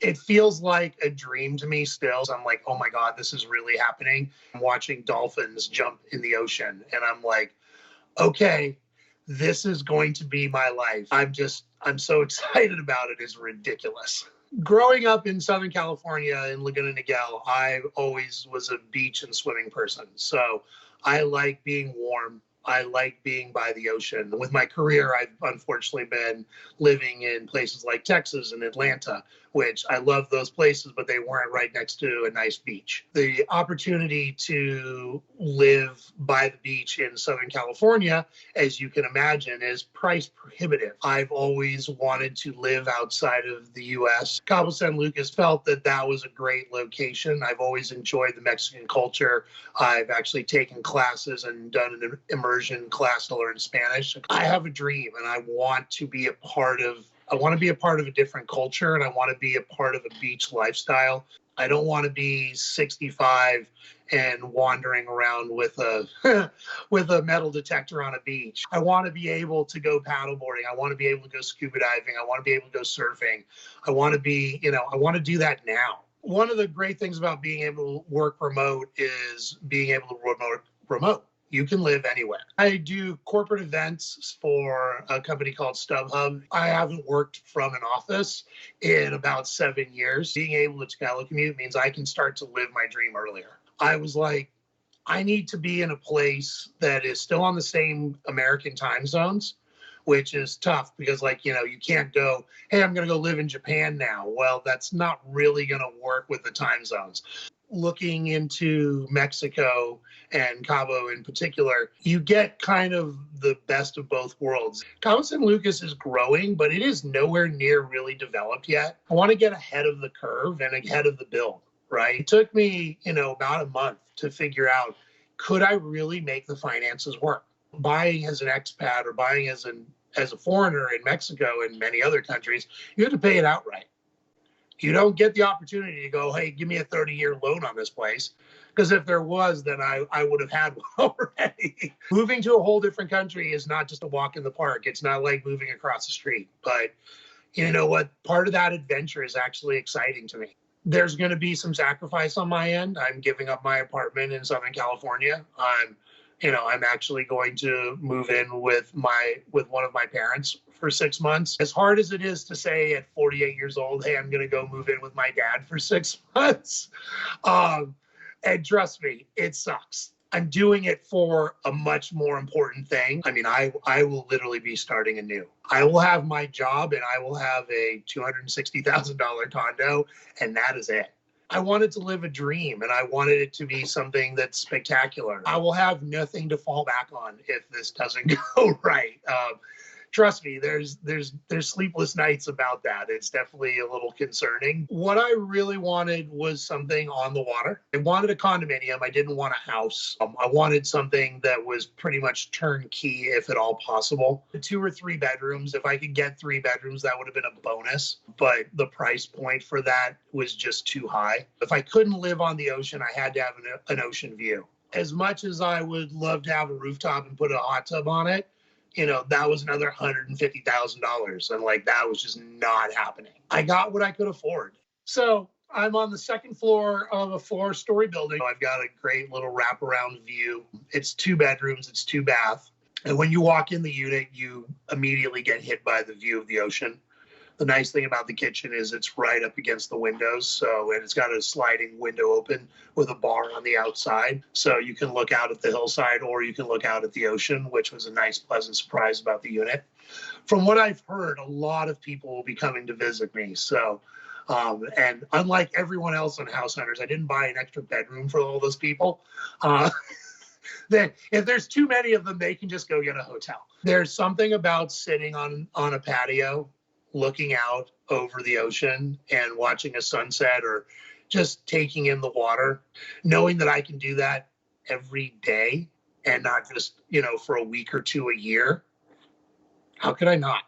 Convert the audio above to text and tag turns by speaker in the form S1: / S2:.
S1: It feels like a dream to me still. I'm like, oh my God, this is really happening. I'm watching dolphins jump in the ocean, and I'm like, okay, this is going to be my life. I'm so excited about it. It's ridiculous. Growing up in Southern California in Laguna Niguel, I always was a beach and swimming person. So I like being warm. I like being by the ocean. With my career, I've unfortunately been living in places like Texas and Atlanta, which I love those places, but they weren't right next to a nice beach. The opportunity to live by the beach in Southern California, as you can imagine, is price prohibitive. I've always wanted to live outside of the U.S. Cabo San Lucas felt that that was a great location. I've always enjoyed the Mexican culture. I've actually taken classes and done an immersion class to learn Spanish. I have a dream, and I want to be a part of a different culture, and I want to be a part of a beach lifestyle. I don't want to be 65 and wandering around with a with a metal detector on a beach. I want to be able to go paddleboarding. I want to be able to go scuba diving. I want to be able to go surfing. I want to do that now. One of the great things about being able to work remote is being able to remote. You can live anywhere. I do corporate events for a company called StubHub. I haven't worked from an office in about 7 years. Being able to telecommute means I can start to live my dream earlier. I was like, I need to be in a place that is still on the same American time zones, which is tough because, you can't go, hey, I'm going to go live in Japan now. Well, that's not really going to work with the time zones. Looking into Mexico and Cabo in particular, you get kind of the best of both worlds. Cabo San Lucas is growing, but it is nowhere near really developed yet. I want to get ahead of the curve and ahead of the build, right? It took me, about a month to figure out, could I really make the finances work? Buying as an expat or buying as a foreigner in Mexico and many other countries, you have to pay it outright. You don't get the opportunity to go, hey, give me a 30-year loan on this place. Because if there was, then I would have had one already. Moving to a whole different country is not just a walk in the park. It's not like moving across the street. But you know what? Part of that adventure is actually exciting to me. There's going to be some sacrifice on my end. I'm giving up my apartment in Southern California. I'm actually going to move in with one of my parents for 6 months. As hard as it is to say at 48 years old, hey, I'm going to go move in with my dad for 6 months. And trust me, it sucks. I'm doing it for a much more important thing. I mean, I will literally be starting anew. I will have my job and I will have a $260,000 condo, and that is it. I wanted to live a dream, and I wanted it to be something that's spectacular. I will have nothing to fall back on if this doesn't go right. Trust me, there's sleepless nights about that. It's definitely a little concerning. What I really wanted was something on the water. I wanted a condominium. I didn't want a house. I wanted something that was pretty much turnkey, if at all possible. 2 or 3 bedrooms. If I could get 3 bedrooms, that would have been a bonus. But the price point for that was just too high. If I couldn't live on the ocean, I had to have an ocean view. As much as I would love to have a rooftop and put a hot tub on it, that was another $150,000. And that was just not happening. I got what I could afford. So I'm on the second floor of a 4-story building. I've got a great little wraparound view. It's 2 bedrooms, it's 2 baths. And when you walk in the unit, you immediately get hit by the view of the ocean. The nice thing about the kitchen is it's right up against the windows. And it's got a sliding window open with a bar on the outside. So you can look out at the hillside or you can look out at the ocean, which was a nice, pleasant surprise about the unit. From what I've heard, a lot of people will be coming to visit me. So, and unlike everyone else on House Hunters, I didn't buy an extra bedroom for all those people. Then if there's too many of them, they can just go get a hotel. There's something about sitting on a patio, looking out over the ocean and watching a sunset or just taking in the water, knowing that I can do that every day and not just, for a week or 2 a year. How could I not?